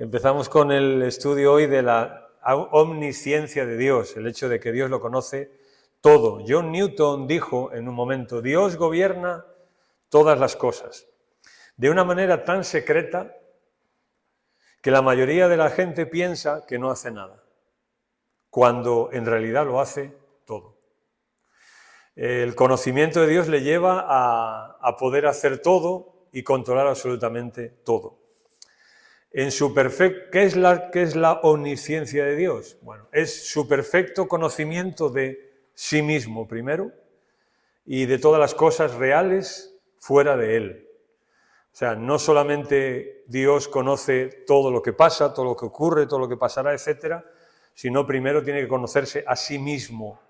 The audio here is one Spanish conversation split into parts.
Empezamos con el estudio hoy de la omnisciencia de Dios, el hecho de que Dios lo conoce todo. John Newton dijo en un momento, Dios gobierna todas las cosas, de una manera tan secreta que la mayoría de la gente piensa que no hace nada, cuando en realidad lo hace todo. El conocimiento de Dios le lleva a poder hacer todo y controlar absolutamente todo. ¿Qué es la omnisciencia de Dios? Bueno, es su perfecto conocimiento de sí mismo primero y de todas las cosas reales fuera de él. O sea, no solamente Dios conoce todo lo que pasa, todo lo que ocurre, todo lo que pasará, etcétera, sino primero tiene que conocerse a sí mismo,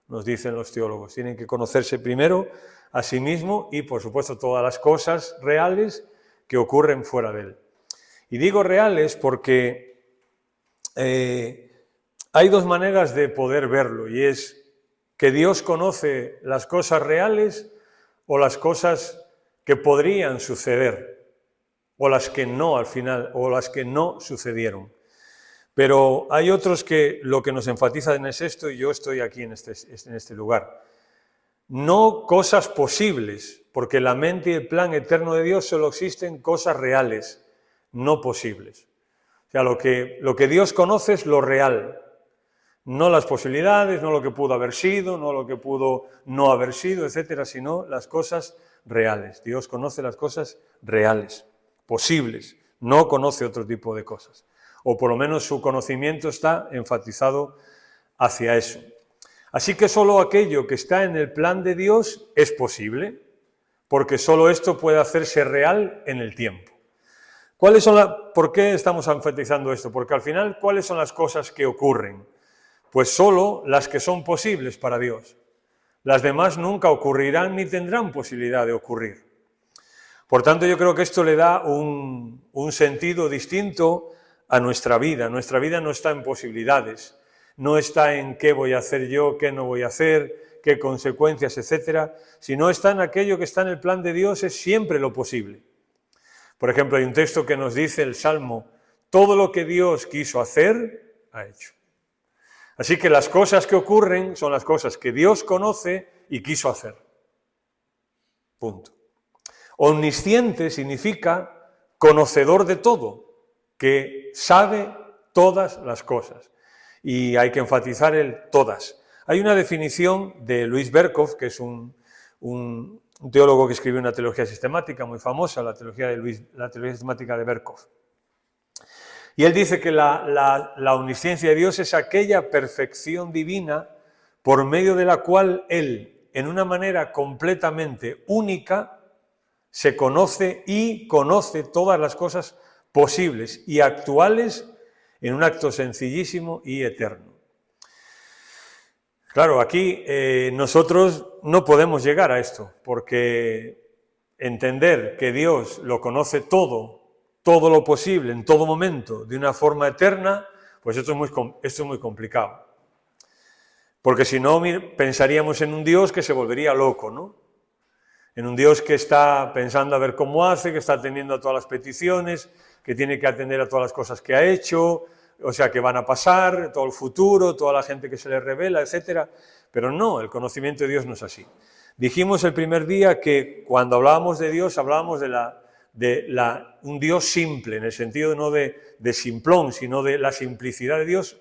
nos dicen los teólogos. Tienen que conocerse primero a sí mismo y, por supuesto, todas las cosas reales que ocurren fuera de él. Y digo reales porque hay dos maneras de poder verlo, y es que Dios conoce las cosas reales o las cosas que podrían suceder, o las que no al final, o las que no sucedieron. Pero hay otros que lo que nos enfatizan es esto, y yo estoy aquí en este lugar. No cosas posibles, porque en la mente y el plan eterno de Dios solo existen cosas reales, no posibles. O sea, lo que Dios conoce es lo real, no las posibilidades, no lo que pudo haber sido, no lo que pudo no haber sido, etcétera, sino las cosas reales. Dios conoce las cosas reales, posibles, no conoce otro tipo de cosas. O por lo menos su conocimiento está enfatizado hacia eso. Así que solo aquello que está en el plan de Dios es posible, porque solo esto puede hacerse real en el tiempo. ¿Por qué estamos enfatizando esto? Porque al final, ¿cuáles son las cosas que ocurren? Pues solo las que son posibles para Dios. Las demás nunca ocurrirán ni tendrán posibilidad de ocurrir. Por tanto, yo creo que esto le da un sentido distinto a nuestra vida. Nuestra vida no está en posibilidades, no está en qué voy a hacer yo, qué no voy a hacer, qué consecuencias, etcétera, sino está en aquello que está en el plan de Dios, es siempre lo posible. Por ejemplo, hay un texto que nos dice el Salmo, todo lo que Dios quiso hacer, ha hecho. Así que las cosas que ocurren son las cosas que Dios conoce y quiso hacer. Punto. Omnisciente significa conocedor de todo, que sabe todas las cosas. Y hay que enfatizar el todas. Hay una definición de Louis Berkhof, que es un teólogo que escribió una teología sistemática muy famosa, la teología sistemática de Berkhof. Y él dice que la omnisciencia de Dios es aquella perfección divina por medio de la cual Él, en una manera completamente única, se conoce y conoce todas las cosas posibles y actuales en un acto sencillísimo y eterno. Claro, aquí nosotros no podemos llegar a esto, porque entender que Dios lo conoce todo lo posible, en todo momento, de una forma eterna, pues esto es muy complicado. Porque si no, pensaríamos en un Dios que se volvería loco, ¿no? En un Dios que está pensando a ver cómo hace, que está atendiendo a todas las peticiones, que tiene que atender a todas las cosas que ha hecho, o sea, que van a pasar, todo el futuro, toda la gente que se le revela, etcétera. Pero no, el conocimiento de Dios no es así. Dijimos el primer día que cuando hablábamos de Dios, hablábamos un Dios simple, en el sentido no de simplón, sino de la simplicidad de Dios.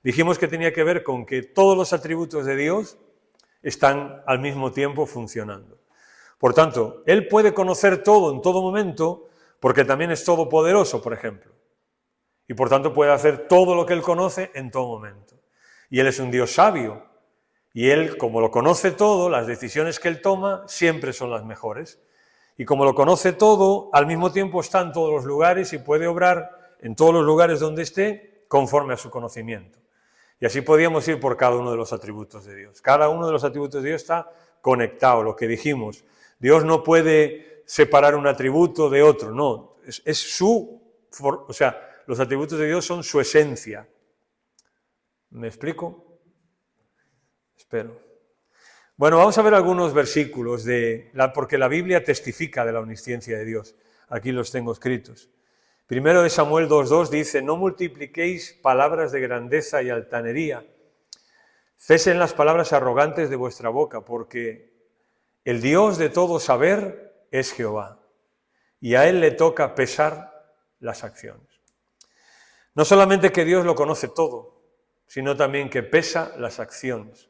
Dijimos que tenía que ver con que todos los atributos de Dios están al mismo tiempo funcionando. Por tanto, Él puede conocer todo en todo momento, porque también es todopoderoso, por ejemplo. Y por tanto puede hacer todo lo que Él conoce en todo momento. Y Él es un Dios sabio. Y Él, como lo conoce todo, las decisiones que Él toma siempre son las mejores. Y como lo conoce todo, al mismo tiempo está en todos los lugares y puede obrar en todos los lugares donde esté conforme a su conocimiento. Y así podríamos ir por cada uno de los atributos de Dios. Cada uno de los atributos de Dios está conectado, lo que dijimos. Dios no puede separar un atributo de otro, no. Los atributos de Dios son su esencia. ¿Me explico? Espero. Bueno, vamos a ver algunos versículos, porque la Biblia testifica de la omnisciencia de Dios. Aquí los tengo escritos. Primero de Samuel 2:2 dice, no multipliquéis palabras de grandeza y altanería, cesen las palabras arrogantes de vuestra boca, porque el Dios de todo saber es Jehová, y a Él le toca pesar las acciones. No solamente que Dios lo conoce todo, sino también que pesa las acciones.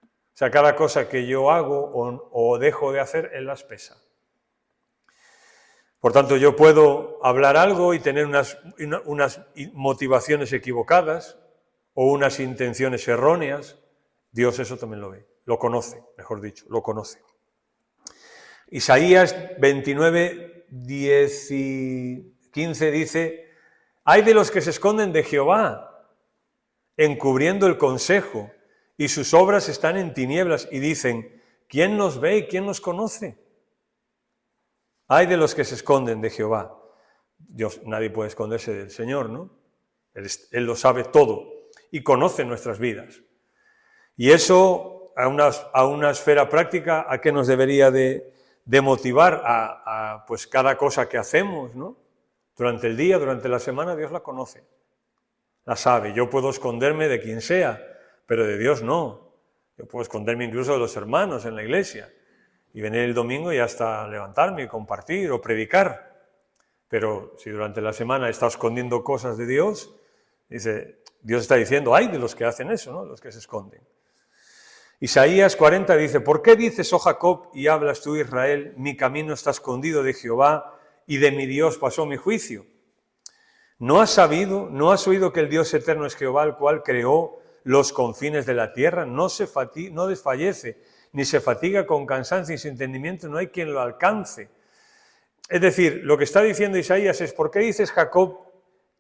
O sea, cada cosa que yo hago o dejo de hacer, Él las pesa. Por tanto, yo puedo hablar algo y tener unas motivaciones equivocadas o unas intenciones erróneas. Dios eso también lo ve, lo conoce, mejor dicho, lo conoce. Isaías 29, 10 y 15 dice, «Ay de los que se esconden de Jehová, encubriendo el consejo, y sus obras están en tinieblas, y dicen, ¿quién nos ve y quién nos conoce?» Ay de los que se esconden de Jehová. Dios, nadie puede esconderse del Señor, ¿no? Él lo sabe todo y conoce nuestras vidas. Y eso, a una esfera práctica, ¿a qué nos debería de motivar? Pues cada cosa que hacemos, ¿no? Durante el día, durante la semana, Dios la conoce, la sabe. Yo puedo esconderme de quien sea, pero de Dios no. Yo puedo esconderme incluso de los hermanos en la iglesia y venir el domingo y hasta levantarme y compartir o predicar. Pero si durante la semana está escondiendo cosas de Dios, Dios está diciendo, ay de los que hacen eso, ¿no? Los que se esconden. Isaías 40 dice, ¿por qué dices, oh Jacob, y hablas tú, Israel, mi camino está escondido de Jehová, y de mi Dios pasó mi juicio? ¿No has sabido, no has oído que el Dios eterno es Jehová, el cual creó los confines de la tierra? No desfallece, ni se fatiga con cansancio y sin entendimiento, no hay quien lo alcance. Es decir, lo que está diciendo Isaías es, ¿por qué dices, Jacob,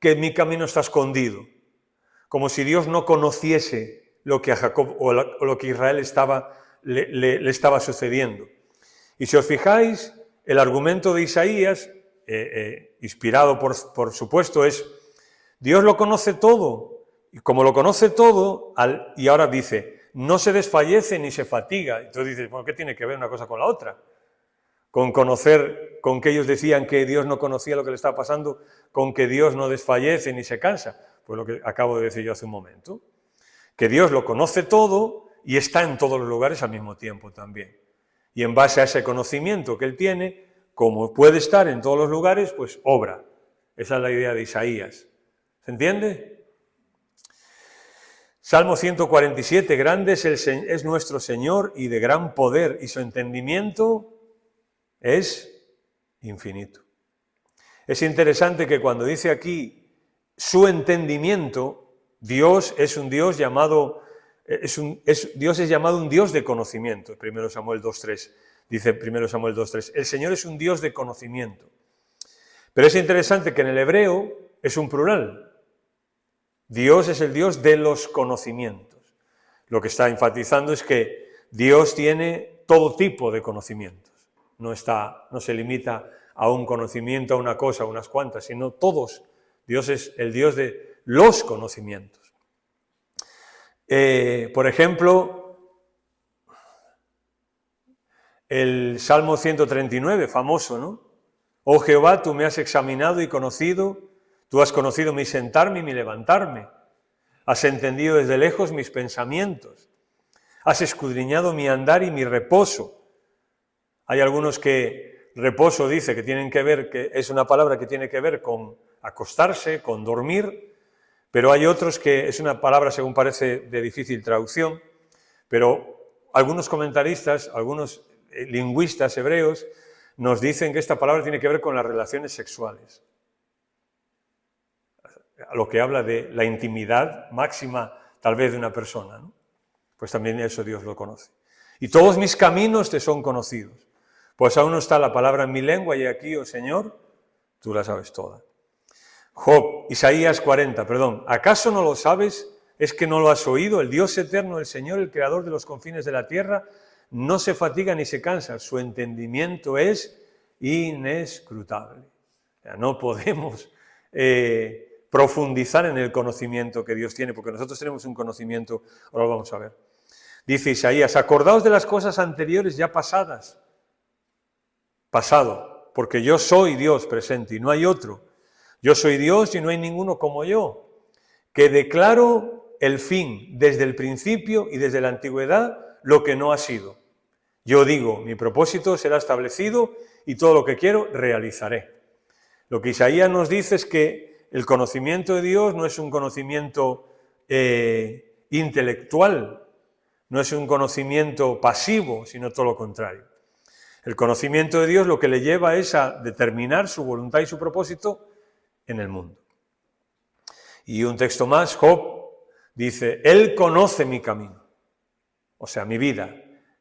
que mi camino está escondido? Como si Dios no conociese lo que a Jacob o lo que a Israel le estaba sucediendo. Y si os fijáis, el argumento de Isaías, inspirado por supuesto, es Dios lo conoce todo, y como lo conoce todo, y ahora dice, no se desfallece ni se fatiga. Entonces dices, bueno, ¿qué tiene que ver una cosa con la otra? Con conocer, con que ellos decían que Dios no conocía lo que le estaba pasando, con que Dios no desfallece ni se cansa. Pues lo que acabo de decir yo hace un momento. Que Dios lo conoce todo y está en todos los lugares al mismo tiempo también. Y en base a ese conocimiento que Él tiene, como puede estar en todos los lugares, pues obra. Esa es la idea de Isaías. ¿Se entiende? Salmo 147, grande es nuestro Señor y de gran poder, y su entendimiento es infinito. Es interesante que cuando dice aquí su entendimiento, Dios es un Dios llamado, Dios es llamado un Dios de conocimiento. 1 Samuel 2.3, dice 1 Samuel 2.3, el Señor es un Dios de conocimiento. Pero es interesante que en el hebreo es un plural. Dios es el Dios de los conocimientos. Lo que está enfatizando es que Dios tiene todo tipo de conocimientos. No se limita a un conocimiento, a una cosa, a unas cuantas, sino todos. Dios es el Dios de los conocimientos. Por ejemplo, el Salmo 139, famoso, ¿no? Oh Jehová, tú me has examinado y conocido, tú has conocido mi sentarme y mi levantarme. Has entendido desde lejos mis pensamientos. Has escudriñado mi andar y mi reposo. Hay algunos que reposo dice que tienen que ver, que es una palabra que tiene que ver con acostarse, con dormir, pero hay otros que es una palabra, según parece, de difícil traducción, pero algunos comentaristas, algunos lingüistas hebreos, nos dicen que esta palabra tiene que ver con las relaciones sexuales. A lo que habla de la intimidad máxima, tal vez, de una persona, ¿no? Pues también eso Dios lo conoce. Y todos mis caminos te son conocidos. Pues aún no está la palabra en mi lengua y aquí, oh Señor, tú la sabes toda. Isaías 40, perdón. ¿Acaso no lo sabes? ¿Es que no lo has oído? El Dios eterno, el Señor, el creador de los confines de la tierra, no se fatiga ni se cansa. Su entendimiento es inescrutable. O sea, no podemos profundizar en el conocimiento que Dios tiene, porque nosotros tenemos un conocimiento, ahora lo vamos a ver. Dice Isaías, acordaos de las cosas anteriores ya pasadas. Pasado, porque yo soy Dios presente y no hay otro. Yo soy Dios y no hay ninguno como yo, que declaro el fin desde el principio y desde la antigüedad lo que no ha sido. Yo digo, mi propósito será establecido y todo lo que quiero realizaré. Lo que Isaías nos dice es que el conocimiento de Dios no es un conocimiento intelectual, no es un conocimiento pasivo, sino todo lo contrario. El conocimiento de Dios lo que le lleva es a determinar su voluntad y su propósito en el mundo. Y un texto más, Job dice, Él conoce mi camino, o sea, mi vida,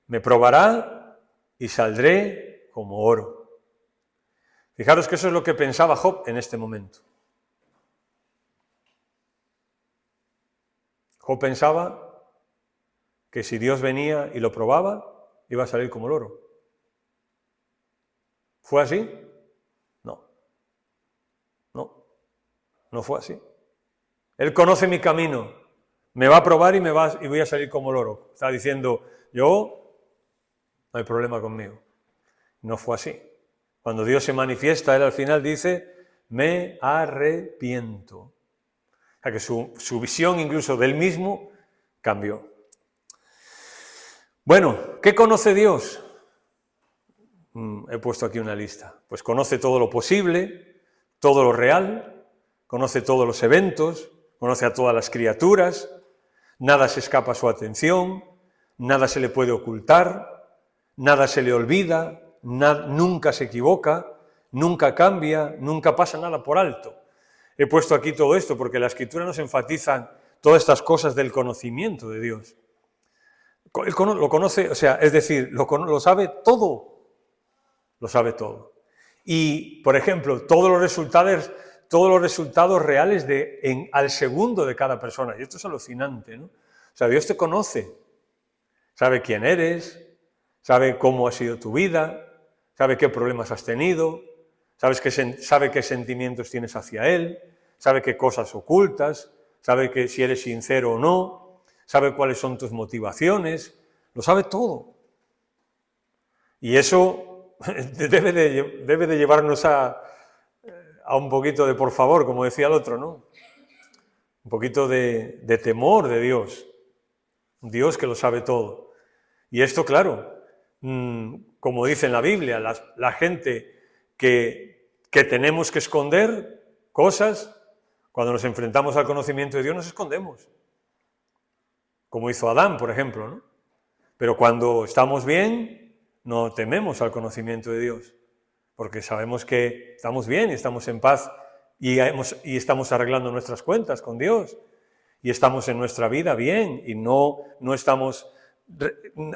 me probará y saldré como oro. Fijaros que eso es lo que pensaba Job en este momento. Job pensaba que si Dios venía y lo probaba, iba a salir como el oro. ¿Fue así? No fue así. Él conoce mi camino, me va a probar y voy a salir como el oro. Está diciendo, no hay problema conmigo. No fue así. Cuando Dios se manifiesta, Él al final dice, me arrepiento. O sea que su visión incluso de Él mismo cambió. Bueno, ¿qué conoce Dios? He puesto aquí una lista. Pues conoce todo lo posible, todo lo real, conoce todos los eventos, conoce a todas las criaturas, nada se escapa a su atención, nada se le puede ocultar, nada se le olvida, nunca se equivoca, nunca cambia, nunca pasa nada por alto. He puesto aquí todo esto porque la Escritura nos enfatiza todas estas cosas del conocimiento de Dios. Él lo conoce, o sea, es decir, lo sabe todo, lo sabe todo. Y, por ejemplo, todos los resultados reales al segundo de cada persona. Y esto es alucinante, ¿no? O sea, Dios te conoce, sabe quién eres, sabe cómo ha sido tu vida, sabe qué problemas has tenido, sabe qué sentimientos tienes hacia Él, sabe qué cosas ocultas, sabe que si eres sincero o no, sabe cuáles son tus motivaciones, lo sabe todo. Y eso debe de llevarnos a un poquito de por favor, como decía el otro, ¿no? Un poquito de temor de Dios. Un Dios que lo sabe todo. Y esto, claro, como dice en la Biblia, la gente que tenemos que esconder cosas, cuando nos enfrentamos al conocimiento de Dios nos escondemos. Como hizo Adán, por ejemplo, ¿no? Pero cuando estamos bien, no tememos al conocimiento de Dios. Porque sabemos que estamos bien y estamos en paz y estamos arreglando nuestras cuentas con Dios y estamos en nuestra vida bien y no estamos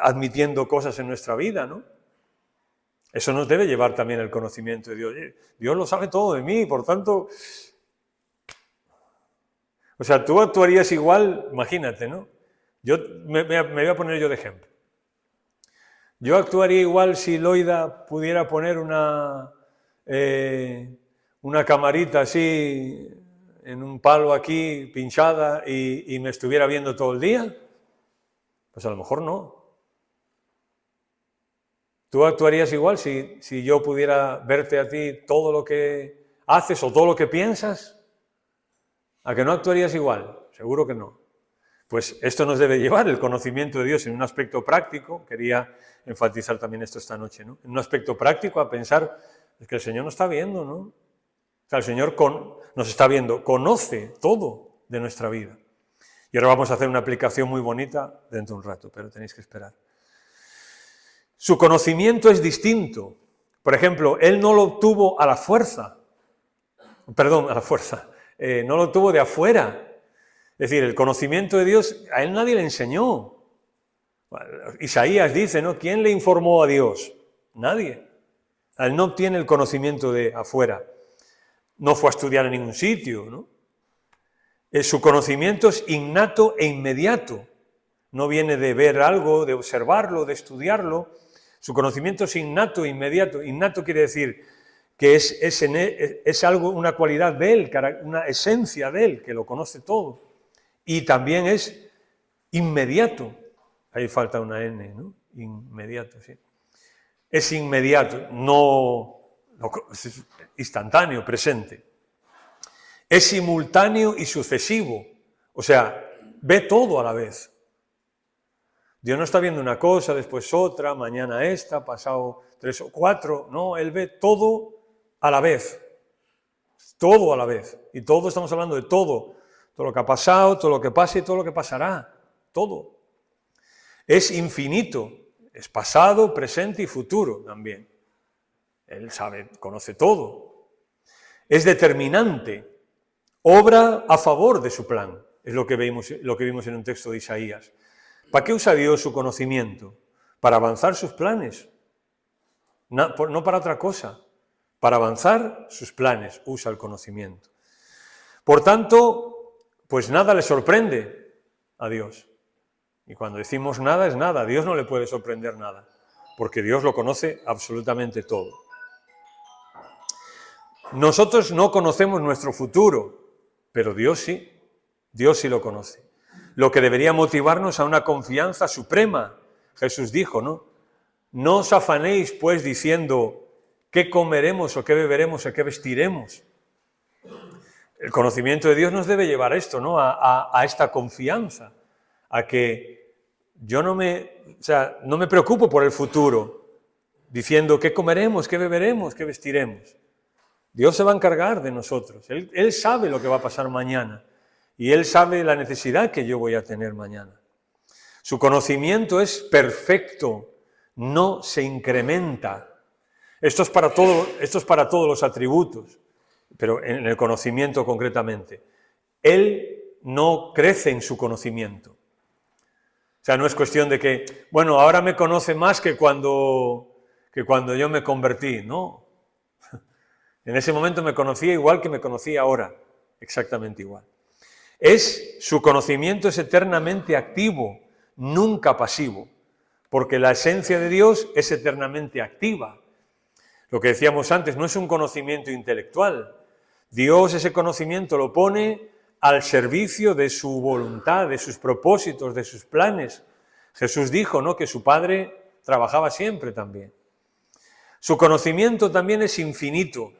admitiendo cosas en nuestra vida, ¿no? Eso nos debe llevar también el conocimiento de Dios. Oye, Dios lo sabe todo de mí, por tanto... O sea, tú actuarías igual, imagínate, ¿no? Me voy a poner yo de ejemplo. Yo actuaría igual si Loida pudiera poner una camarita así en un palo aquí pinchada y me estuviera viendo todo el día. Pues a lo mejor no. ¿Tú actuarías igual si yo pudiera verte a ti todo lo que haces o todo lo que piensas? ¿A que no actuarías igual? Seguro que no. Pues esto nos debe llevar, el conocimiento de Dios en un aspecto práctico, quería enfatizar también esto esta noche, ¿no? En un aspecto práctico a pensar, es que el Señor nos está viendo, ¿no? O sea, el Señor nos está viendo, conoce todo de nuestra vida. Y ahora vamos a hacer una aplicación muy bonita dentro de un rato, pero tenéis que esperar. Su conocimiento es distinto. Por ejemplo, Él no lo obtuvo a la fuerza. Perdón, a la fuerza. No lo obtuvo de afuera. Es decir, el conocimiento de Dios, a Él nadie le enseñó. Isaías dice, ¿no? ¿Quién le informó a Dios? Nadie. Él no obtiene el conocimiento de afuera. No fue a estudiar en ningún sitio, ¿no? Su conocimiento es innato e inmediato. No viene de ver algo, de observarlo, de estudiarlo. Su conocimiento es innato e inmediato. Innato quiere decir que es algo, una cualidad de Él, una esencia de Él, que lo conoce todo. Y también es inmediato. Ahí falta una N, ¿no? Inmediato, sí. Es inmediato, no es instantáneo, presente. es simultáneo y sucesivo, o sea, ve todo a la vez. Dios no está viendo una cosa, después otra, mañana esta, pasado 3 o 4, no, Él ve todo a la vez, todo a la vez, y todo estamos hablando de todo lo que ha pasado, todo lo que pasa y todo lo que pasará, todo. Es infinito, es pasado, presente y futuro también. Él sabe, conoce todo. Es determinante, obra a favor de su plan, es lo que vimos en un texto de Isaías. ¿Para qué usa Dios su conocimiento? Para avanzar sus planes, no para otra cosa. Para avanzar sus planes usa el conocimiento. Por tanto, pues nada le sorprende a Dios. Y cuando decimos nada es nada, a Dios no le puede sorprender nada, porque Dios lo conoce absolutamente todo. Nosotros no conocemos nuestro futuro, pero Dios sí lo conoce. Lo que debería motivarnos a una confianza suprema. Jesús dijo, ¿no? No os afanéis, pues, diciendo qué comeremos o qué beberemos o qué vestiremos. El conocimiento de Dios nos debe llevar a esto, ¿no? A esta confianza, a que yo no me preocupo por el futuro, diciendo qué comeremos, qué beberemos, qué vestiremos. Dios se va a encargar de nosotros. Él sabe lo que va a pasar mañana. Y Él sabe la necesidad que yo voy a tener mañana. Su conocimiento es perfecto, no se incrementa. Esto es para todos los atributos, pero en el conocimiento concretamente. Él no crece en su conocimiento. O sea, no es cuestión de que, bueno, ahora me conoce más que cuando yo me convertí. No. En ese momento me conocía igual que me conocía ahora, exactamente igual. Su conocimiento es eternamente activo, nunca pasivo, porque la esencia de Dios es eternamente activa. Lo que decíamos antes, no es un conocimiento intelectual. Dios ese conocimiento lo pone al servicio de su voluntad, de sus propósitos, de sus planes. Jesús dijo, ¿no?, que su Padre trabajaba siempre también. Su conocimiento también es infinito.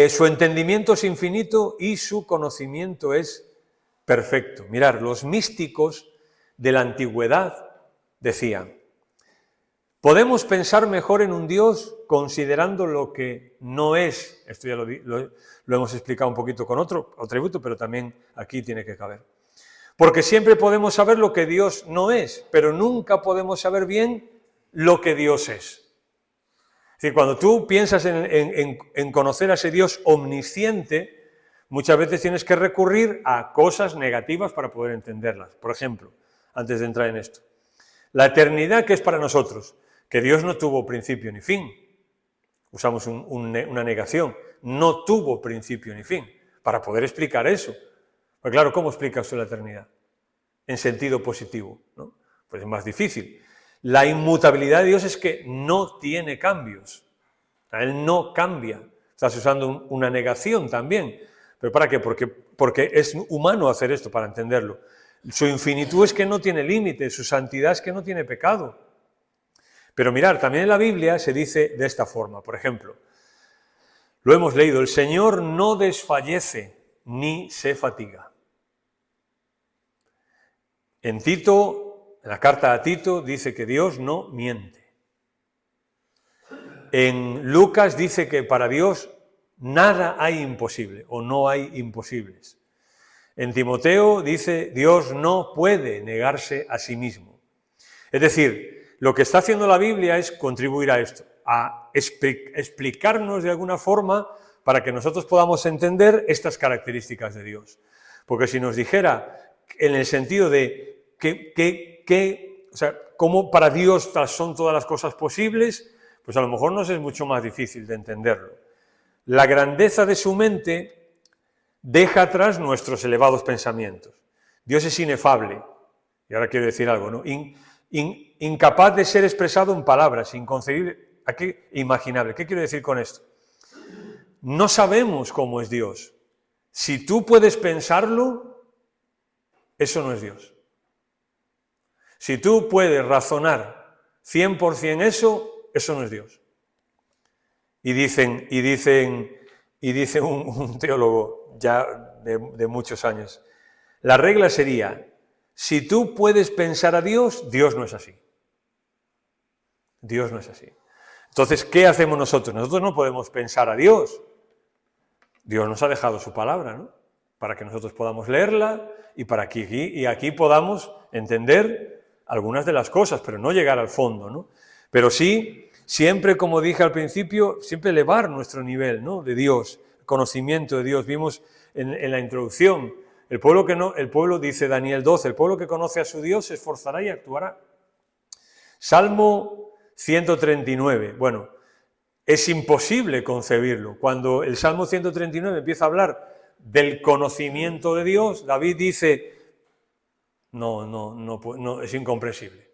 Su entendimiento es infinito y su conocimiento es perfecto. Mirad, los místicos de la antigüedad decían, podemos pensar mejor en un Dios considerando lo que no es. Esto ya lo hemos explicado un poquito con otro atributo, pero también aquí tiene que caber. Porque siempre podemos saber lo que Dios no es, pero nunca podemos saber bien lo que Dios es. Es decir, cuando tú piensas en conocer a ese Dios omnisciente, muchas veces tienes que recurrir a cosas negativas para poder entenderlas. Por ejemplo, antes de entrar en esto, la eternidad que es para nosotros, que Dios no tuvo principio ni fin. Usamos una negación, no tuvo principio ni fin, para poder explicar eso. Pues claro, ¿cómo explica usted la eternidad? En sentido positivo, ¿no? Pues es más difícil. La inmutabilidad de Dios es que no tiene cambios. Él no cambia. Estás usando una negación también. ¿Pero para qué? Porque es humano hacer esto para entenderlo. Su infinitud es que no tiene límite, su santidad es que no tiene pecado. Pero mirar, también en la Biblia se dice de esta forma. Por ejemplo, lo hemos leído, el Señor no desfallece ni se fatiga. En Tito, en la carta a Tito, dice que Dios no miente. En Lucas dice que para Dios nada hay imposible o no hay imposibles. En Timoteo dice Dios no puede negarse a sí mismo. Es decir, lo que está haciendo la Biblia es contribuir a esto, a explicarnos de alguna forma para que nosotros podamos entender estas características de Dios. Porque si nos dijera en el sentido de cómo para Dios son todas las cosas posibles, pues a lo mejor nos es mucho más difícil de entenderlo. La grandeza de su mente deja atrás nuestros elevados pensamientos. Dios es inefable, y ahora quiero decir algo, ¿no? Incapaz de ser expresado en palabras, inconcebible, imaginable. ¿Qué quiero decir con esto? No sabemos cómo es Dios. Si tú puedes pensarlo, eso no es Dios. Si tú puedes razonar 100% eso no es Dios. Y dicen, Y dice un teólogo ya de muchos años, la regla sería, si tú puedes pensar a Dios, Dios no es así. Dios no es así. Entonces, ¿qué hacemos nosotros? Nosotros no podemos pensar a Dios. Dios nos ha dejado su palabra, ¿no? Para que nosotros podamos leerla y para que aquí podamos entender algunas de las cosas, pero no llegar al fondo, ¿no? Pero sí, siempre, como dije al principio, siempre elevar nuestro nivel, ¿no? De Dios, conocimiento de Dios. Vimos en la introducción, el pueblo, dice Daniel 12, el pueblo que conoce a su Dios se esforzará y actuará. Salmo 139, bueno, es imposible concebirlo. Cuando el Salmo 139 empieza a hablar del conocimiento de Dios, David dice, no, es incomprensible.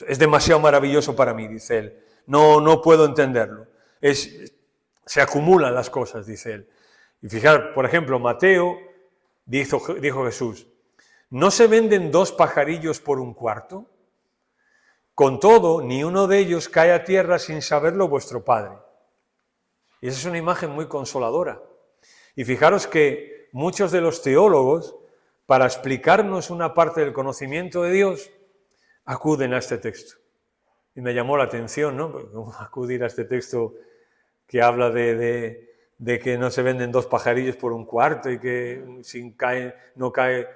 Es demasiado maravilloso para mí, dice él. No puedo entenderlo. Se acumulan las cosas, dice él. Y fijar, por ejemplo, Mateo, dijo Jesús, ¿no se venden 2 pajarillos por un cuarto? Con todo, ni uno de ellos cae a tierra sin saberlo vuestro Padre. Y esa es una imagen muy consoladora. Y fijaros que muchos de los teólogos, para explicarnos una parte del conocimiento de Dios, acuden a este texto. Y me llamó la atención, ¿no? ¿Cómo acudir a este texto que habla de que no se venden 2 pajarillos por un cuarto y que no cae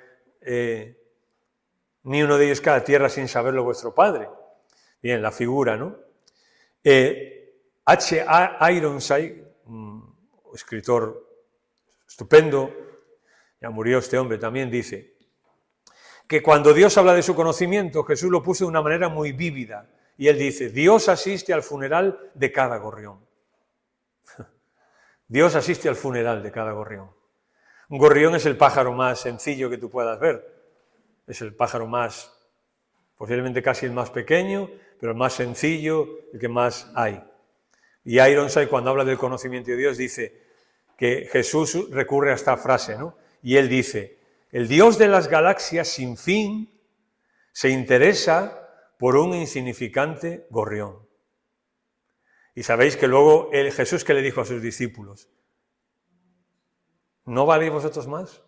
ni uno de ellos cae a tierra sin saberlo vuestro Padre? Bien, la figura, ¿no? H. Ironside, un escritor estupendo, ya murió este hombre, también dice que cuando Dios habla de su conocimiento, Jesús lo puso de una manera muy vívida. Y él dice, Dios asiste al funeral de cada gorrión. Dios asiste al funeral de cada gorrión. Un gorrión es el pájaro más sencillo que tú puedas ver. Es el pájaro más, posiblemente casi el más pequeño, pero el más sencillo, el que más hay. Y Ironside, cuando habla del conocimiento de Dios, dice que Jesús recurre a esta frase, ¿no? Y él dice, el Dios de las galaxias sin fin se interesa por un insignificante gorrión. Y sabéis que luego Jesús, ¿qué le dijo a sus discípulos? ¿No valéis vosotros más?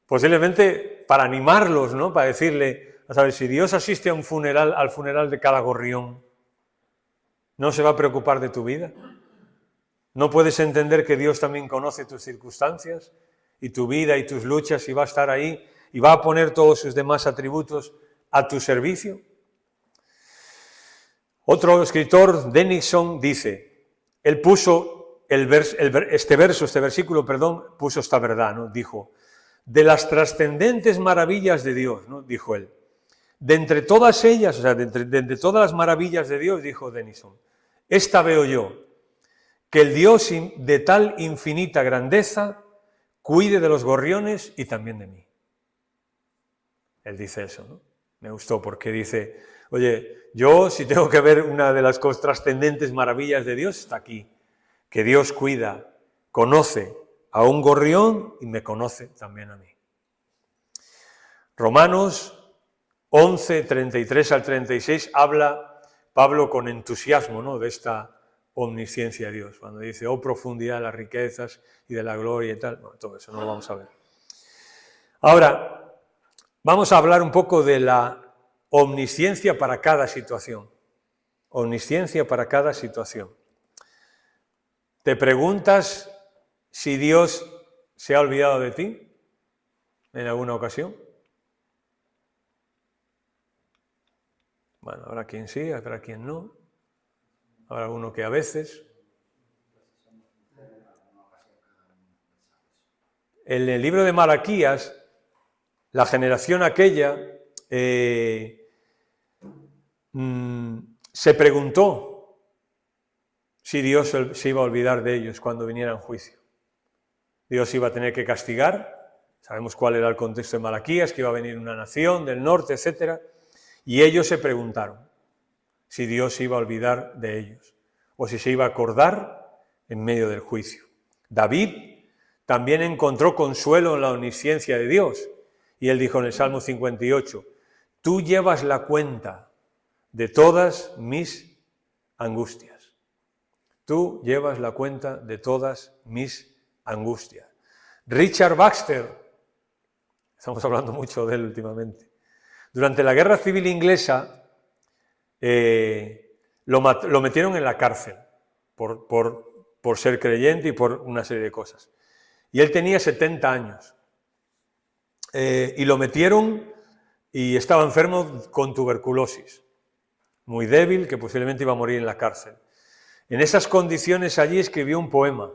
Posiblemente para animarlos, ¿no? Para decirle, a saber, si Dios asiste a al funeral de cada gorrión, ¿no se va a preocupar de tu vida? ¿No puedes entender que Dios también conoce tus circunstancias y tu vida y tus luchas y va a estar ahí y va a poner todos sus demás atributos a tu servicio? Otro escritor, Denison, dice, él puso este versículo, puso esta verdad, ¿no? Dijo, de las trascendentes maravillas de Dios, ¿no? Dijo él, de entre todas ellas, o sea, de entre todas las maravillas de Dios, dijo Denison, esta veo yo, que el Dios de tal infinita grandeza cuide de los gorriones y también de mí. Él dice eso, ¿no? Me gustó porque dice, oye, yo si tengo que ver una de las trascendentes maravillas de Dios, está aquí, que Dios cuida, conoce a un gorrión y me conoce también a mí. Romanos 11, 33 al 36, habla Pablo con entusiasmo, ¿no? De esta omnisciencia de Dios, cuando dice, oh profundidad de las riquezas y de la gloria y tal, bueno, todo eso no lo vamos a ver. Ahora, vamos a hablar un poco de la omnisciencia para cada situación. Omnisciencia para cada situación. ¿Te preguntas si Dios se ha olvidado de ti en alguna ocasión? Bueno, habrá quien sí, habrá quien no. Habrá uno que a veces. En el libro de Malaquías, la generación aquella se preguntó si Dios se iba a olvidar de ellos cuando viniera en juicio. Dios iba a tener que castigar, sabemos cuál era el contexto de Malaquías, que iba a venir una nación del norte, etc. Y ellos se preguntaron si Dios se iba a olvidar de ellos o si se iba a acordar en medio del juicio. David también encontró consuelo en la omnisciencia de Dios y él dijo en el Salmo 58, tú llevas la cuenta de todas mis angustias. Tú llevas la cuenta de todas mis angustias. Richard Baxter, estamos hablando mucho de él últimamente, durante la Guerra Civil Inglesa lo metieron en la cárcel por ser creyente y por una serie de cosas. Y él tenía 70 años. Y lo metieron y estaba enfermo con tuberculosis, muy débil, que posiblemente iba a morir en la cárcel. En esas condiciones allí escribió un poema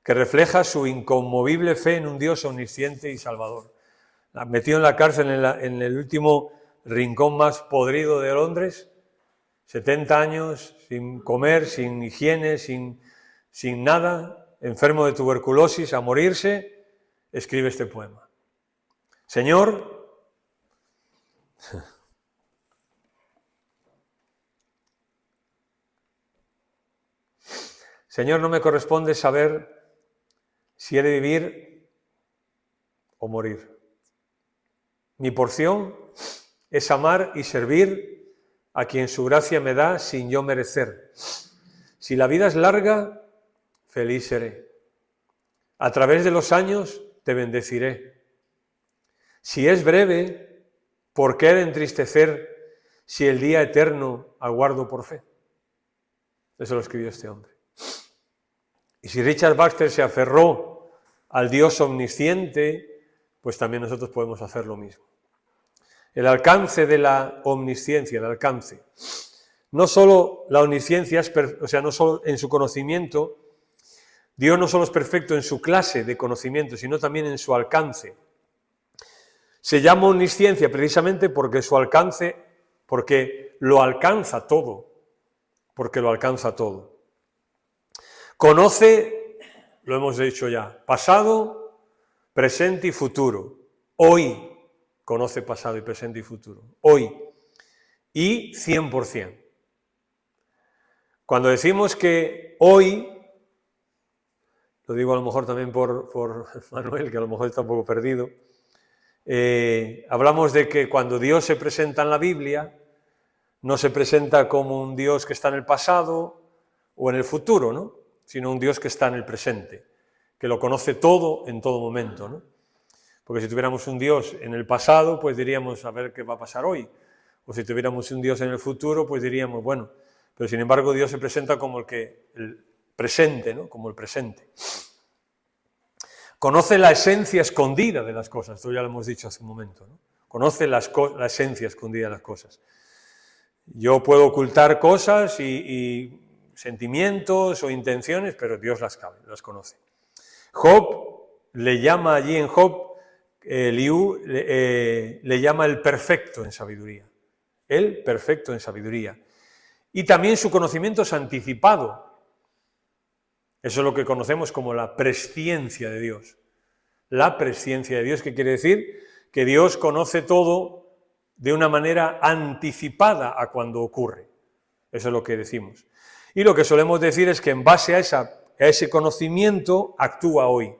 que refleja su inconmovible fe en un Dios omnisciente y salvador. Metido en la cárcel en el último rincón más podrido de Londres, 70 años, sin comer, sin higiene, sin nada, enfermo de tuberculosis, a morirse, escribe este poema. Señor, no me corresponde saber si he de vivir o morir. Mi porción es amar y servir a quien su gracia me da sin yo merecer. Si la vida es larga, feliz seré. A través de los años te bendeciré. Si es breve, ¿por qué he de entristecer si el día eterno aguardo por fe? Eso lo escribió este hombre. Y si Richard Baxter se aferró al Dios omnisciente, pues también nosotros podemos hacer lo mismo. El alcance de la omnisciencia, el alcance. No solo la omnisciencia, no solo en su conocimiento, Dios no solo es perfecto en su clase de conocimiento, sino también en su alcance. Se llama omnisciencia precisamente porque su alcance, porque lo alcanza todo, Conoce, lo hemos dicho ya, pasado, presente y futuro. Hoy conoce pasado y presente y futuro. Hoy. Y 100%. Cuando decimos que hoy, lo digo a lo mejor también por Manuel, que a lo mejor está un poco perdido, hablamos de que cuando Dios se presenta en la Biblia, no se presenta como un Dios que está en el pasado o en el futuro, ¿no? Sino un Dios que está en el presente, que lo conoce todo en todo momento, ¿no? Porque si tuviéramos un Dios en el pasado, pues diríamos, a ver qué va a pasar hoy. O si tuviéramos un Dios en el futuro, pues diríamos, bueno, pero sin embargo Dios se presenta como el presente, ¿no? Como el presente. Conoce la esencia escondida de las cosas, esto ya lo hemos dicho hace un momento, ¿no? Conoce la esencia escondida de las cosas. Yo puedo ocultar cosas y sentimientos o intenciones, pero Dios las conoce. Job le llama allí en Job, Eliú le llama el perfecto en sabiduría. El perfecto en sabiduría. Y también su conocimiento es anticipado. Eso es lo que conocemos como la presciencia de Dios. La presciencia de Dios, ¿qué quiere decir? Que Dios conoce todo de una manera anticipada a cuando ocurre. Eso es lo que decimos. Y lo que solemos decir es que en base a ese conocimiento actúa hoy.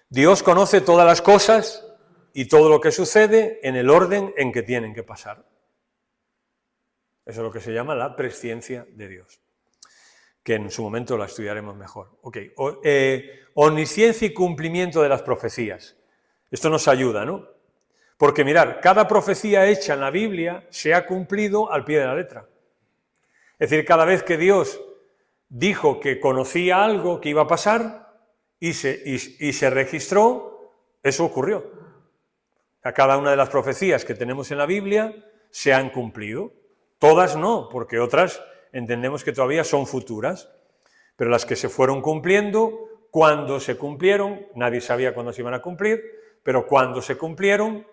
Dios conoce todas las cosas y todo lo que sucede en el orden en que tienen que pasar. Eso es lo que se llama la presciencia de Dios, que en su momento la estudiaremos mejor. Omnisciencia y cumplimiento de las profecías. Esto nos ayuda, ¿no? Porque mirad, cada profecía hecha en la Biblia se ha cumplido al pie de la letra. Es decir, cada vez que Dios dijo que conocía algo que iba a pasar y se registró, eso ocurrió. A cada una de las profecías que tenemos en la Biblia se han cumplido. Todas no, porque otras entendemos que todavía son futuras, pero las que se fueron cumpliendo, cuando se cumplieron, nadie sabía cuándo se iban a cumplir, pero cuando se cumplieron,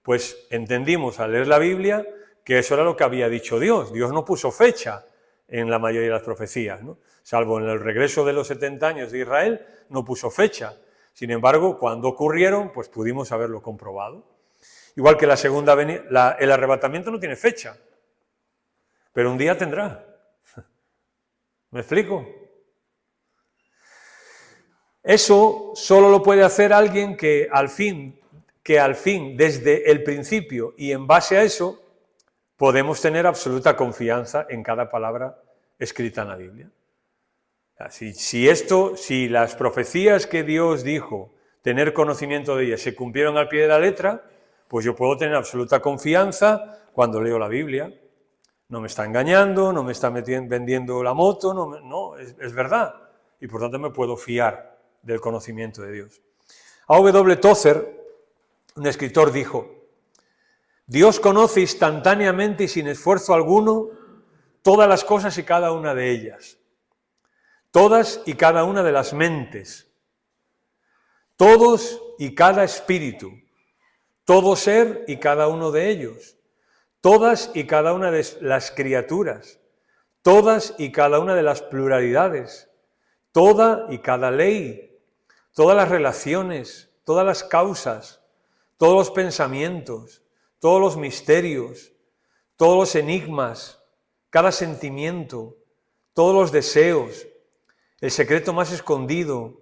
pues entendimos al leer la Biblia que eso era lo que había dicho Dios. Dios no puso fecha en la mayoría de las profecías, ¿no? Salvo en el regreso de los 70 años de Israel, no puso fecha. Sin embargo, cuando ocurrieron, pues pudimos haberlo comprobado. Igual que la segunda venida, el arrebatamiento no tiene fecha, pero un día tendrá. ¿Me explico? Eso solo lo puede hacer alguien que al fin, desde el principio y en base a eso, podemos tener absoluta confianza en cada palabra escrita en la Biblia. Si las profecías que Dios dijo, tener conocimiento de ellas, se cumplieron al pie de la letra, pues yo puedo tener absoluta confianza cuando leo la Biblia. No me está engañando, no me está vendiendo la moto, es verdad. Y por tanto me puedo fiar del conocimiento de Dios. A.W. Tozer, un escritor, dijo: Dios conoce instantáneamente y sin esfuerzo alguno todas las cosas y cada una de ellas, todas y cada una de las mentes, todos y cada espíritu, todo ser y cada uno de ellos, todas y cada una de las criaturas, todas y cada una de las pluralidades, toda y cada ley, todas las relaciones, todas las causas, todos los pensamientos, todos los misterios, todos los enigmas, cada sentimiento, todos los deseos, el secreto más escondido,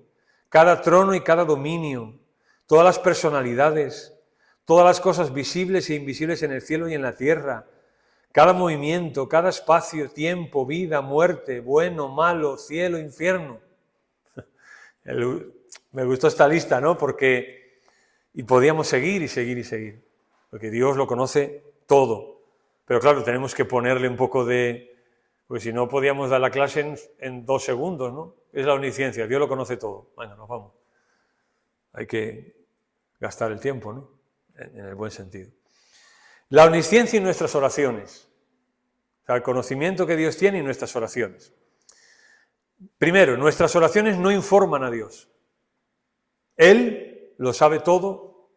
cada trono y cada dominio, todas las personalidades, todas las cosas visibles e invisibles en el cielo y en la tierra, cada movimiento, cada espacio, tiempo, vida, muerte, bueno, malo, cielo, infierno. Me gustó esta lista, ¿no? Y podíamos seguir y seguir y seguir, porque Dios lo conoce todo. Pero claro, tenemos que ponerle un poco pues si no podíamos dar la clase en 2 segundos, ¿no? Es la omnisciencia, Dios lo conoce todo. Bueno, nos vamos. Hay que gastar el tiempo, ¿no? En el buen sentido. La omnisciencia y nuestras oraciones. O sea, el conocimiento que Dios tiene y nuestras oraciones. Primero, nuestras oraciones no informan a Dios. Él lo sabe todo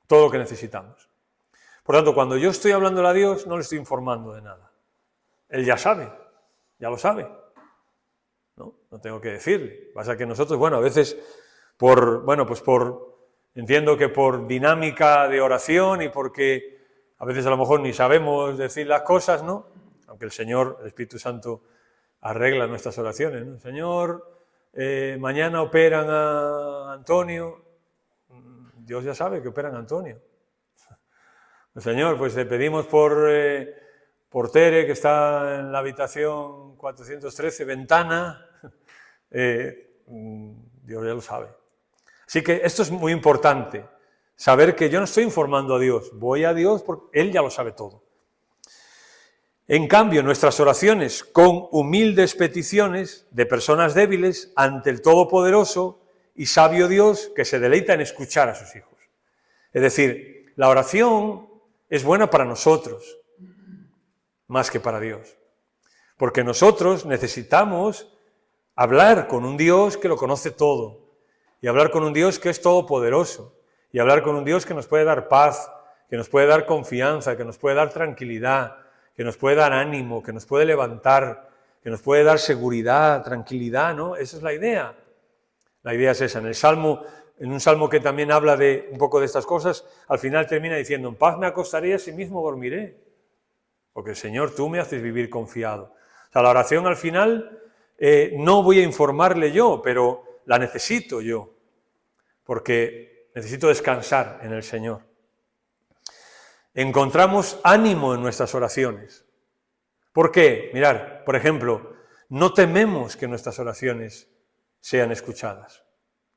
lo que necesitamos. Por tanto, cuando yo estoy hablándole a Dios, no le estoy informando de nada. Él ya sabe, ya lo sabe. No tengo que decirle. Pasa que nosotros, a veces, entiendo que por dinámica de oración y porque a veces a lo mejor ni sabemos decir las cosas, ¿no? Aunque el Señor, el Espíritu Santo, arregla nuestras oraciones, ¿no? Señor, mañana operan a Antonio. Dios ya sabe que operan a Antonio. Señor, pues le pedimos por Tere, que está en la habitación 413, ventana. Dios ya lo sabe. Así que esto es muy importante, saber que yo no estoy informando a Dios, voy a Dios porque Él ya lo sabe todo. En cambio, nuestras oraciones con humildes peticiones de personas débiles ante el Todopoderoso y sabio Dios que se deleita en escuchar a sus hijos. Es decir, la oración es buena para nosotros, más que para Dios. Porque nosotros necesitamos hablar con un Dios que lo conoce todo, y hablar con un Dios que es todopoderoso, y hablar con un Dios que nos puede dar paz, que nos puede dar confianza, que nos puede dar tranquilidad, que nos puede dar ánimo, que nos puede levantar, que nos puede dar seguridad, tranquilidad, ¿no? Esa es la idea. La idea es esa. En un salmo que también habla de un poco de estas cosas, al final termina diciendo: en paz me acostaré y asimismo dormiré, porque Señor, tú me haces vivir confiado. O sea, la oración al final no voy a informarle yo, pero la necesito yo, porque necesito descansar en el Señor. Encontramos ánimo en nuestras oraciones. ¿Por qué? Mirad, por ejemplo, no tememos que nuestras oraciones sean escuchadas.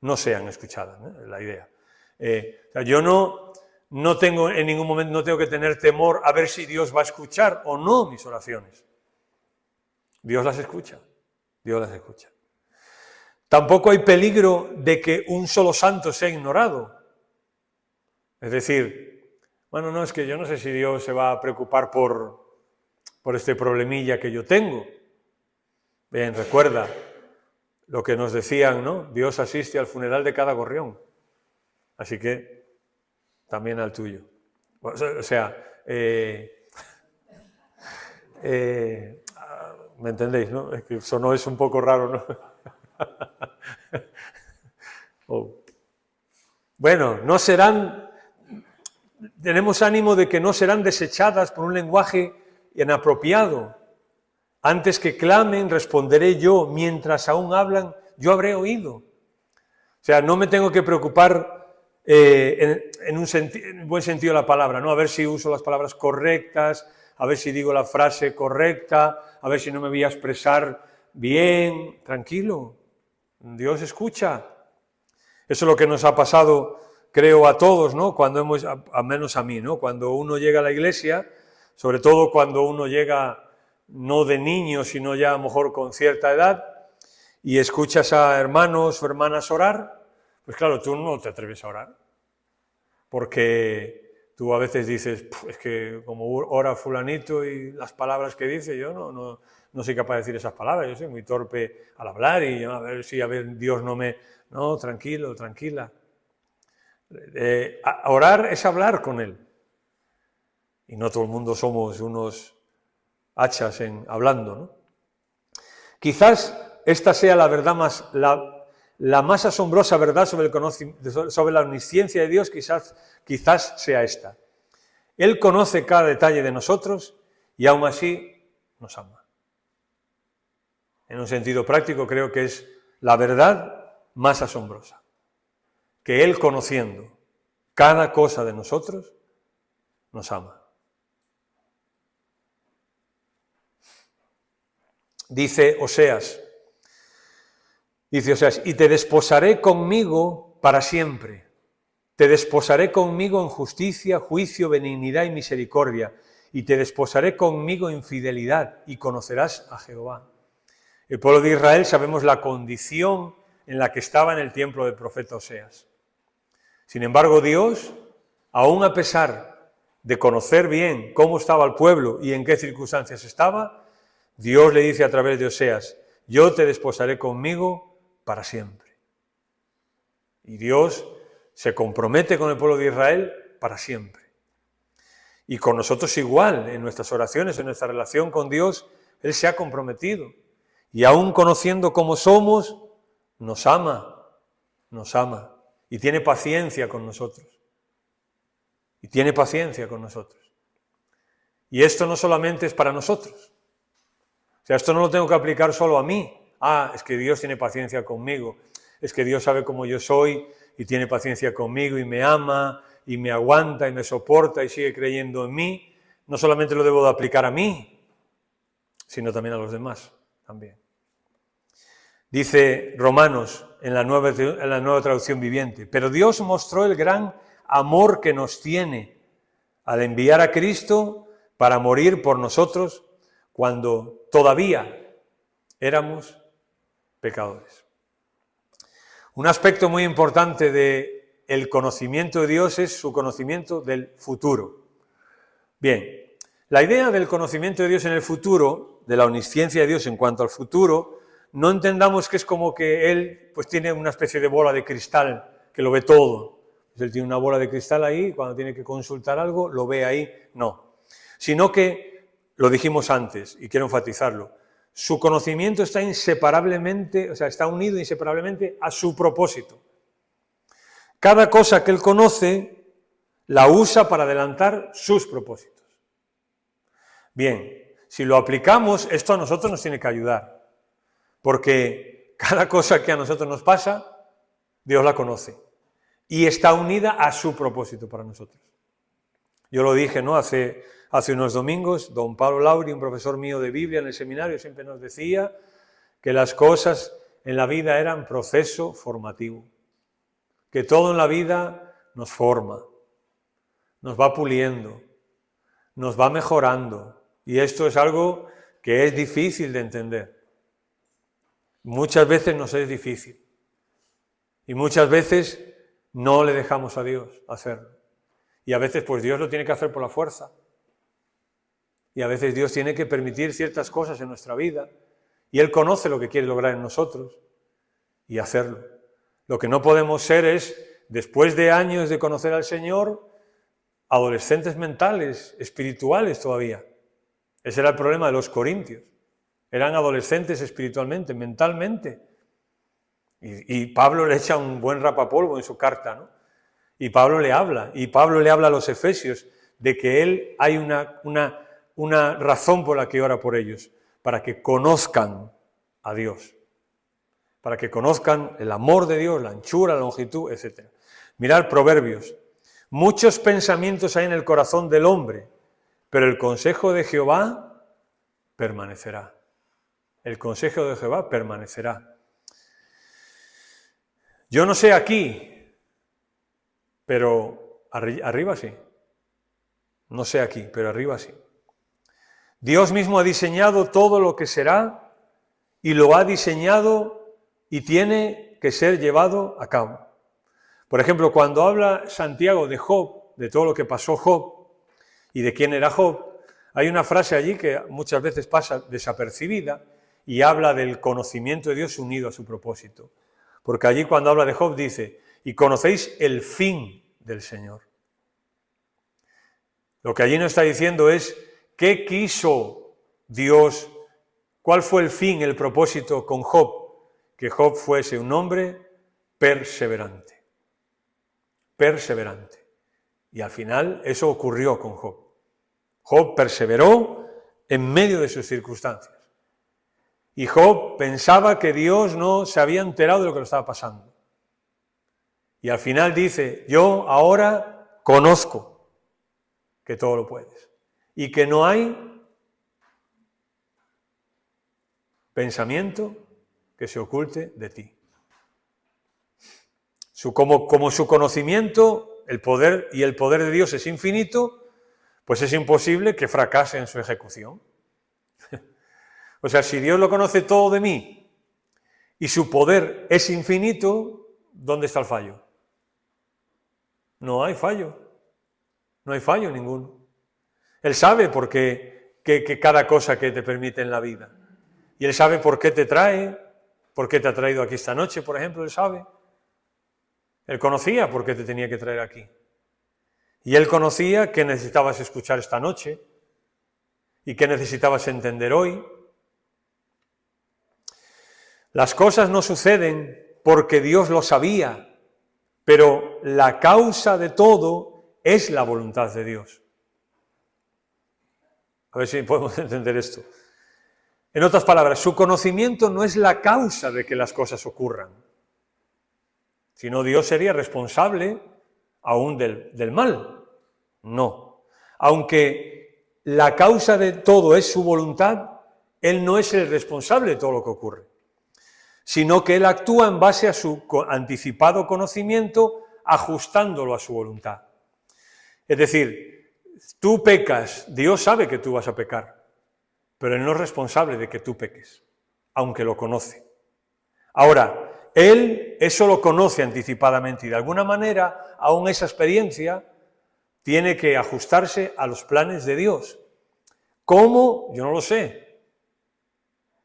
No sean escuchadas, ¿no? Es la idea. Yo no tengo en ningún momento, no tengo que tener temor a ver si Dios va a escuchar o no mis oraciones. Dios las escucha, Dios las escucha. Tampoco hay peligro de que un solo santo sea ignorado. Es decir, no, es que yo no sé si Dios se va a preocupar por este problemilla que yo tengo. Bien, recuerda lo que nos decían, ¿no? Dios asiste al funeral de cada gorrión. Así que también al tuyo. O sea, ¿me entendéis, no? Es que eso no es un poco raro, ¿no? Bueno, no serán, tenemos ánimo de que no serán desechadas por un lenguaje inapropiado. Antes que clamen, responderé yo, mientras aún hablan, yo habré oído. O sea, no me tengo que preocupar en un buen sentido de la palabra, ¿no? A ver si uso las palabras correctas, a ver si digo la frase correcta, a ver si no me voy a expresar bien. Tranquilo, Dios escucha. Eso es lo que nos ha pasado, creo, a todos, ¿no? Cuando al menos a mí, ¿no? Cuando uno llega a la iglesia, sobre todo cuando uno llega no de niño, sino ya a lo mejor con cierta edad, y escuchas a hermanos o hermanas orar, pues claro, tú no te atreves a orar, porque tú a veces dices, es que como ora fulanito y las palabras que dice, yo no soy capaz de decir esas palabras, yo soy muy torpe al hablar y a ver si Dios no me... No, tranquilo, tranquila. Orar es hablar con Él. Y no todo el mundo somos unos hachas hablando, ¿no? Quizás esta sea la verdad la más asombrosa verdad sobre la omnisciencia de Dios, quizás sea esta. Él conoce cada detalle de nosotros y aún así nos ama. En un sentido práctico creo que es la verdad más asombrosa, que Él, conociendo cada cosa de nosotros, nos ama. Dice Oseas, y te desposaré conmigo para siempre, te desposaré conmigo en justicia, juicio, benignidad y misericordia, y te desposaré conmigo en fidelidad, y conocerás a Jehová. El pueblo de Israel sabemos la condición en la que estaba en el tiempo del profeta Oseas. Sin embargo, Dios, aún a pesar de conocer bien cómo estaba el pueblo y en qué circunstancias estaba, Dios le dice a través de Oseas, yo te desposaré conmigo para siempre. Y Dios se compromete con el pueblo de Israel para siempre. Y con nosotros igual, en nuestras oraciones, en nuestra relación con Dios, Él se ha comprometido. Y aún conociendo cómo somos, nos ama, y tiene paciencia con nosotros. Y esto no solamente es para nosotros. O sea, esto no lo tengo que aplicar solo a mí. Es que Dios tiene paciencia conmigo. Es que Dios sabe cómo yo soy y tiene paciencia conmigo y me ama y me aguanta y me soporta y sigue creyendo en mí. No solamente lo debo de aplicar a mí, sino también a los demás, también. Dice Romanos en la nueva traducción viviente, pero Dios mostró el gran amor que nos tiene al enviar a Cristo para morir por nosotros cuando todavía éramos pecadores. Un aspecto muy importante del conocimiento de Dios es su conocimiento del futuro. Bien, la idea del conocimiento de Dios en el futuro, de la omnisciencia de Dios en cuanto al futuro, no entendamos que es como que Él pues tiene una especie de bola de cristal que lo ve todo. Pues Él tiene una bola de cristal ahí, cuando tiene que consultar algo, lo ve ahí. No. Sino que, lo dijimos antes, y quiero enfatizarlo, su conocimiento está está unido inseparablemente a su propósito. Cada cosa que Él conoce, la usa para adelantar sus propósitos. Bien, si lo aplicamos, esto a nosotros nos tiene que ayudar. Porque cada cosa que a nosotros nos pasa, Dios la conoce y está unida a su propósito para nosotros. Yo lo dije, ¿no? Hace unos domingos, don Pablo Lauri, un profesor mío de Biblia en el seminario, siempre nos decía que las cosas en la vida eran proceso formativo, que todo en la vida nos forma, nos va puliendo, nos va mejorando, y esto es algo que es difícil de entender. Muchas veces nos es difícil y muchas veces no le dejamos a Dios hacerlo. Y a veces pues Dios lo tiene que hacer por la fuerza. Y a veces Dios tiene que permitir ciertas cosas en nuestra vida y Él conoce lo que quiere lograr en nosotros y hacerlo. Lo que no podemos ser es, después de años de conocer al Señor, adolescentes mentales, espirituales todavía. Ese era el problema de los corintios. Eran adolescentes espiritualmente, mentalmente. Y Pablo le echa un buen rapapolvo en su carta, ¿no? Y Pablo le habla a los efesios de que hay una razón por la que ora por ellos, para que conozcan a Dios, para que conozcan el amor de Dios, la anchura, la longitud, etc. Mirad Proverbios. Muchos pensamientos hay en el corazón del hombre, pero el consejo de Jehová permanecerá. El consejo de Jehová permanecerá. Yo no sé aquí, pero arriba sí. No sé aquí, pero arriba sí. Dios mismo ha diseñado todo lo que será y lo ha diseñado y tiene que ser llevado a cabo. Por ejemplo, cuando habla Santiago de Job, de todo lo que pasó Job y de quién era Job, hay una frase allí que muchas veces pasa desapercibida y habla del conocimiento de Dios unido a su propósito. Porque allí cuando habla de Job dice, y conocéis el fin del Señor. Lo que allí nos está diciendo es, ¿qué quiso Dios? ¿Cuál fue el fin, el propósito con Job? Que Job fuese un hombre perseverante. Perseverante. Y al final eso ocurrió con Job. Job perseveró en medio de sus circunstancias. Y Job pensaba que Dios no se había enterado de lo que le estaba pasando. Y al final dice, yo ahora conozco que todo lo puedes. Y que no hay pensamiento que se oculte de ti. Como su conocimiento, el poder de Dios es infinito, pues es imposible que fracase en su ejecución. O sea, si Dios lo conoce todo de mí y su poder es infinito, ¿dónde está el fallo? No hay fallo. No hay fallo ninguno. Él sabe por qué que cada cosa que te permite en la vida. Y Él sabe por qué te trae, por qué te ha traído aquí esta noche, por ejemplo, Él sabe. Él conocía por qué te tenía que traer aquí. Y Él conocía qué necesitabas escuchar esta noche y qué necesitabas entender hoy. Las cosas no suceden porque Dios lo sabía, pero la causa de todo es la voluntad de Dios. A ver si podemos entender esto. En otras palabras, su conocimiento no es la causa de que las cosas ocurran, sino Dios sería responsable aún del mal. No. Aunque la causa de todo es su voluntad, Él no es el responsable de todo lo que ocurre, sino que Él actúa en base a su anticipado conocimiento, ajustándolo a su voluntad. Es decir, tú pecas, Dios sabe que tú vas a pecar, pero Él no es responsable de que tú peques, aunque lo conoce. Ahora, Él eso lo conoce anticipadamente y de alguna manera, aún esa experiencia tiene que ajustarse a los planes de Dios. ¿Cómo? Yo no lo sé.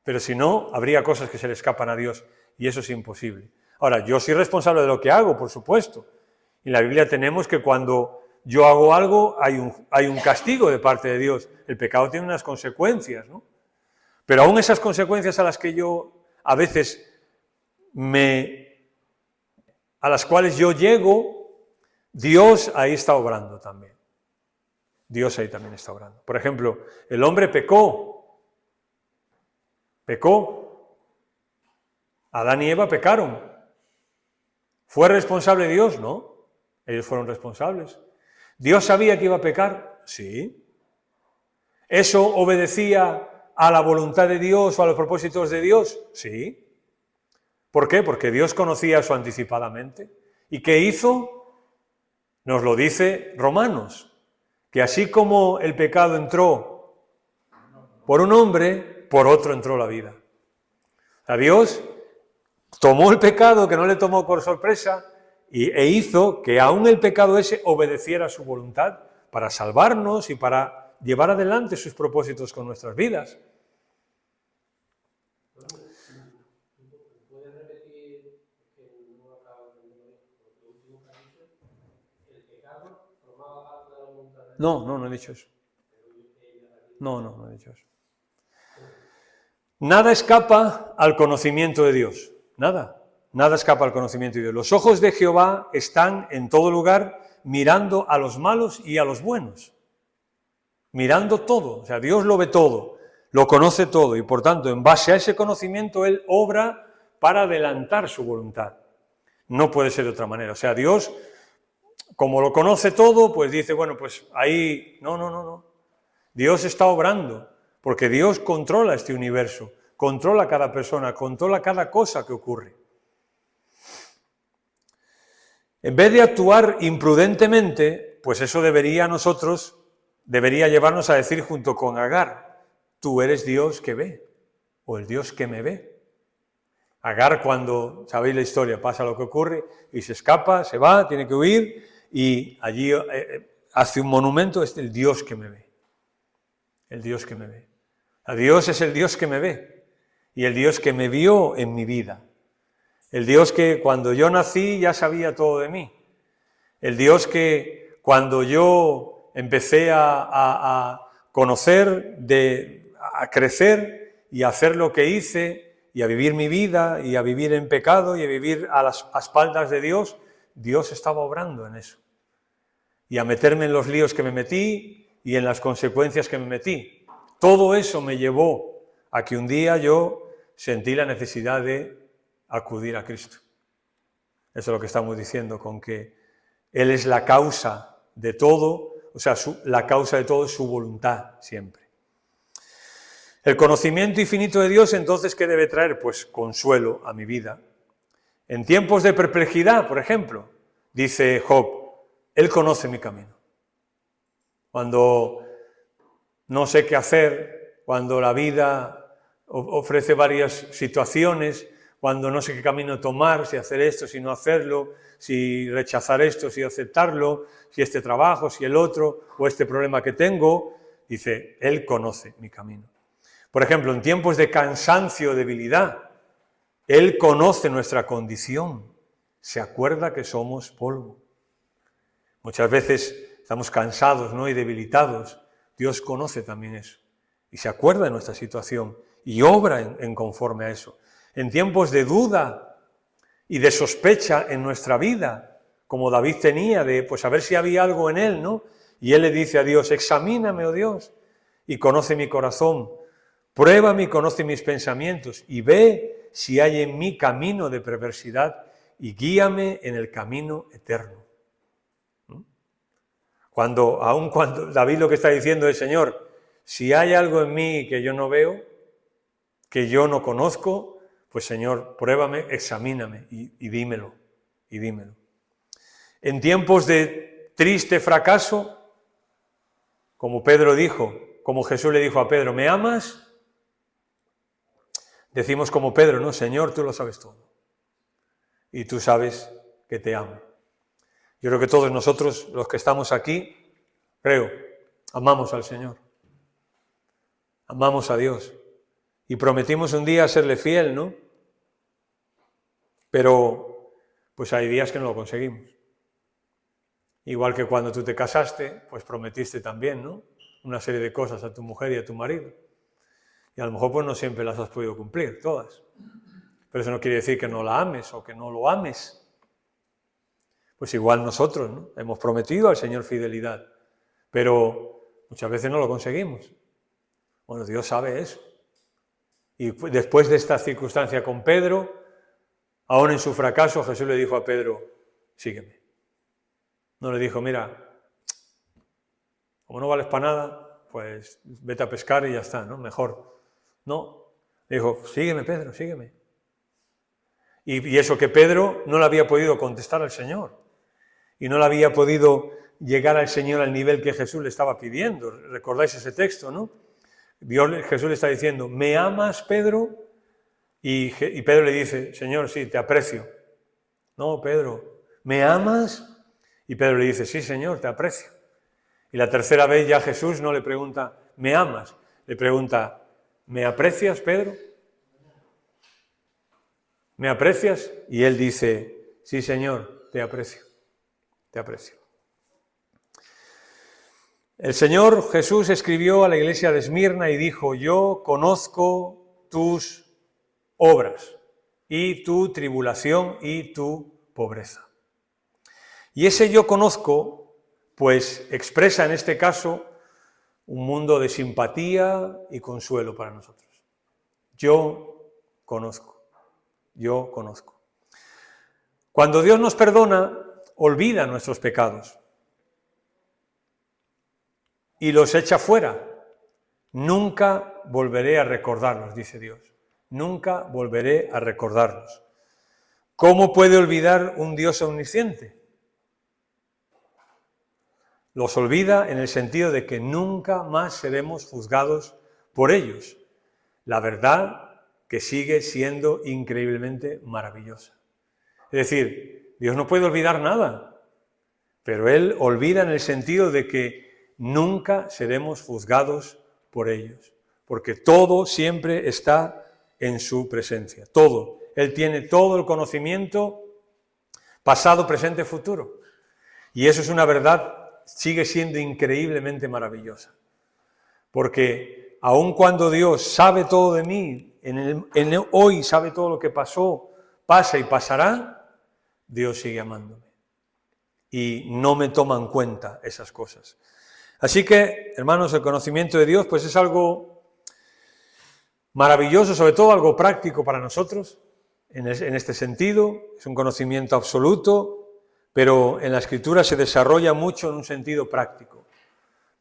Pero si no, habría cosas que se le escapan a Dios y eso es imposible. Ahora, yo soy responsable de lo que hago, por supuesto. En la Biblia tenemos que cuando yo hago algo hay un castigo de parte de Dios. El pecado tiene unas consecuencias, ¿no? Pero aún esas consecuencias a las que yo a veces a las cuales yo llego, Dios ahí está obrando también. Dios ahí también está obrando. Por ejemplo, el hombre pecó. Adán y Eva pecaron. ¿Fue responsable Dios? No. Ellos fueron responsables. ¿Dios sabía que iba a pecar? Sí. ¿Eso obedecía a la voluntad de Dios o a los propósitos de Dios? Sí. ¿Por qué? Porque Dios conocía eso anticipadamente. ¿Y qué hizo? Nos lo dice Romanos, que así como el pecado entró por un hombre, por otro entró la vida. O sea, Dios tomó el pecado que no le tomó por sorpresa e hizo que aún el pecado ese obedeciera a su voluntad para salvarnos y para llevar adelante sus propósitos con nuestras vidas. ¿Puedes repetir que no acabo de entender lo último que has dicho? ¿El pecado formaba parte de la voluntad de Dios? No he dicho eso. No he dicho eso. Nada escapa al conocimiento de Dios. Nada escapa al conocimiento de Dios. Los ojos de Jehová están en todo lugar mirando a los malos y a los buenos. Mirando todo. O sea, Dios lo ve todo, lo conoce todo y por tanto, en base a ese conocimiento, Él obra para adelantar su voluntad. No puede ser de otra manera. O sea, Dios, como lo conoce todo, pues dice, bueno, pues ahí, no. Dios está obrando, porque Dios controla este universo, controla cada persona, controla cada cosa que ocurre. En vez de actuar imprudentemente, pues eso debería llevarnos a decir junto con Agar, tú eres Dios que ve, o el Dios que me ve. Agar, cuando, sabéis la historia, pasa lo que ocurre y se escapa, se va, tiene que huir y allí hace un monumento, es el Dios que me ve. El Dios que me ve. A Dios es el Dios que me ve y el Dios que me vio en mi vida. El Dios que cuando yo nací ya sabía todo de mí. El Dios que cuando yo empecé a conocer, a crecer y a hacer lo que hice, y a vivir mi vida, y a vivir en pecado, y a vivir a las espaldas de Dios, Dios estaba obrando en eso. Y a meterme en los líos que me metí, y en las consecuencias que me metí. Todo eso me llevó a que un día yo sentí la necesidad de acudir a Cristo. Eso es lo que estamos diciendo, con que Él es la causa de todo, o sea, la causa de todo es su voluntad siempre. El conocimiento infinito de Dios, entonces, ¿qué debe traer? Pues consuelo a mi vida. En tiempos de perplejidad, por ejemplo, dice Job, Él conoce mi camino. Cuando no sé qué hacer, cuando la vida ofrece varias situaciones, cuando no sé qué camino tomar, si hacer esto, si no hacerlo, si rechazar esto, si aceptarlo, si este trabajo, si el otro, o este problema que tengo, dice, Él conoce mi camino. Por ejemplo, en tiempos de cansancio, debilidad, Él conoce nuestra condición, se acuerda que somos polvo. Muchas veces estamos cansados, ¿no?, y debilitados. Dios conoce también eso y se acuerda de nuestra situación y obra en conforme a eso. En tiempos de duda y de sospecha en nuestra vida, como David tenía, de pues a ver si había algo en él, ¿no? Y él le dice a Dios, examíname, oh Dios, y conoce mi corazón, pruébame y conoce mis pensamientos, y ve si hay en mí camino de perversidad, y guíame en el camino eterno. Aun cuando David lo que está diciendo es, Señor, si hay algo en mí que yo no veo, que yo no conozco, pues Señor, pruébame, examíname y dímelo, y dímelo. En tiempos de triste fracaso, como Pedro dijo, como Jesús le dijo a Pedro, ¿me amas? Decimos como Pedro, no, Señor, tú lo sabes todo. Y tú sabes que te amo. Yo creo que todos nosotros, los que estamos aquí, amamos al Señor. Amamos a Dios. Y prometimos un día serle fiel, ¿no? Pero, pues hay días que no lo conseguimos. Igual que cuando tú te casaste, pues prometiste también, ¿no?, una serie de cosas a tu mujer y a tu marido. Y a lo mejor pues no siempre las has podido cumplir, todas. Pero eso no quiere decir que no la ames o que no lo ames. Pues igual nosotros, ¿no?, hemos prometido al Señor fidelidad, pero muchas veces no lo conseguimos. Bueno, Dios sabe eso. Y después de esta circunstancia con Pedro, aún en su fracaso, Jesús le dijo a Pedro, sígueme. No le dijo, mira, como no vales para nada, pues vete a pescar y ya está, ¿no? Mejor. No, le dijo, sígueme, Pedro, sígueme. Y eso que Pedro no le había podido contestar al Señor. Y no le había podido llegar al Señor al nivel que Jesús le estaba pidiendo. ¿Recordáis ese texto, no? Jesús le está diciendo, ¿me amas, Pedro? Y Pedro le dice, Señor, sí, te aprecio. No, Pedro, ¿me amas? Y Pedro le dice, sí, Señor, te aprecio. Y la tercera vez ya Jesús no le pregunta, ¿me amas? Le pregunta, ¿me aprecias, Pedro? ¿Me aprecias? Y él dice, sí, Señor, te aprecio, te aprecio. El Señor Jesús escribió a la iglesia de Esmirna y dijo, yo conozco tus obras y tu tribulación y tu pobreza. Y ese yo conozco, pues expresa en este caso un mundo de simpatía y consuelo para nosotros. Yo conozco, yo conozco. Cuando Dios nos perdona, olvida nuestros pecados y los echa fuera Nunca volveré a recordarlos, dice Dios. Nunca volveré a recordarlos. ¿Cómo puede olvidar un Dios omnisciente? Los olvida en el sentido de que nunca más seremos juzgados por ellos. La verdad que sigue siendo increíblemente maravillosa. Es decir, Dios no puede olvidar nada, pero Él olvida en el sentido de que nunca seremos juzgados por ellos, porque todo siempre está en su presencia, todo. Él tiene todo el conocimiento, pasado, presente, futuro. Y eso es una verdad, sigue siendo increíblemente maravillosa. Porque aun cuando Dios sabe todo de mí, hoy sabe todo lo que pasó, pasa y pasará, Dios sigue amándome. Y no me toma en cuenta esas cosas. Así que, hermanos, el conocimiento de Dios pues es algo maravilloso, sobre todo algo práctico para nosotros, en este sentido. Es un conocimiento absoluto, pero en la Escritura se desarrolla mucho en un sentido práctico,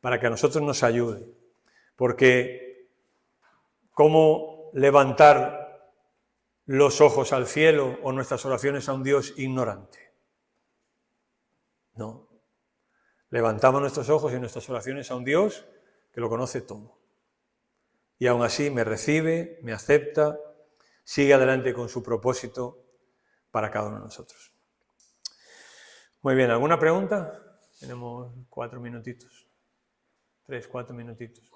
para que a nosotros nos ayude. Porque ¿cómo levantar los ojos al cielo o nuestras oraciones a un Dios ignorante? No. Levantamos nuestros ojos y nuestras oraciones a un Dios que lo conoce todo. Y aún así me recibe, me acepta, sigue adelante con su propósito para cada uno de nosotros. Muy bien, ¿alguna pregunta? Tenemos 4 minutitos. 3, 4 minutitos.